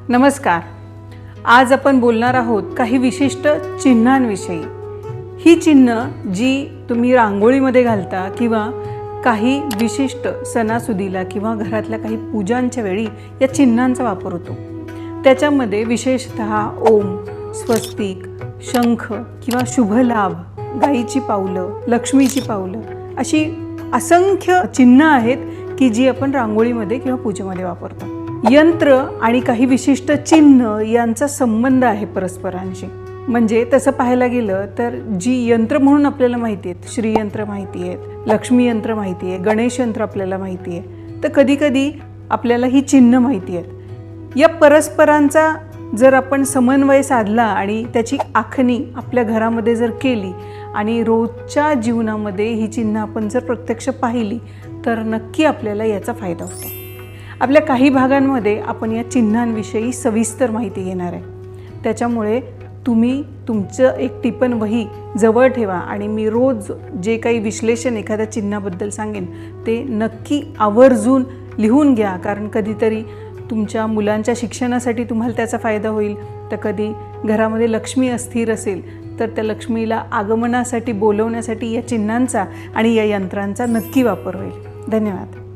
नमस्कार. आज आपण बोलणार आहोत काही विशिष्ट चिन्हांविषयी. ही चिन्ह जी तुम्ही रांगोळीमध्ये घालता किंवा काही विशिष्ट सणासुदीला किंवा घरातल्या काही पूजांच्या वेळी या चिन्हांचा वापर होतो. त्याच्यामध्ये विशेषतः ओम, स्वस्तिक, शंख किंवा शुभलाभ, गाईची पावलं, लक्ष्मीची पावलं अशी असंख्य चिन्ह आहेत की जी आपण रांगोळीमध्ये किंवा पूजेमध्ये वापरतो. यंत्र आणि काही विशिष्ट चिन्ह यांचा संबंध आहे परस्परांशी. म्हणजे तसं पाहायला गेलं तर जी यंत्र म्हणून आपल्याला माहिती आहेत, श्रीयंत्र माहिती आहेत, लक्ष्मी यंत्र माहिती आहे, गणेश यंत्र आपल्याला माहिती आहे, तर कधीकधी आपल्याला ही चिन्ह माहिती आहेत. या परस्परांचा जर आपण समन्वय साधला आणि त्याची आखणी आपल्या घरामध्ये जर केली आणि रोजच्या जीवनामध्ये ही चिन्ह आपण जर प्रत्यक्ष पाहिली तर नक्की आपल्याला याचा फायदा होतो. आपल्या काही भागांमध्ये आपण या चिन्हांविषयी सविस्तर माहिती घेणार आहे. त्याच्यामुळे तुम्ही तुमचं एक टिपण वही जवळ ठेवा आणि मी रोज जे काही विश्लेषण एखाद्या चिन्हाबद्दल सांगेन ते नक्की आवर्जून लिहून घ्या. कारण कधीतरी तुमच्या मुलांच्या शिक्षणासाठी तुम्हाला त्याचा फायदा होईल, तर कधी घरामध्ये लक्ष्मी अस्थिर असेल तर त्या लक्ष्मीला आगमनासाठी बोलवण्यासाठी या चिन्हांचा आणि या यंत्रांचा नक्की वापर होईल. धन्यवाद.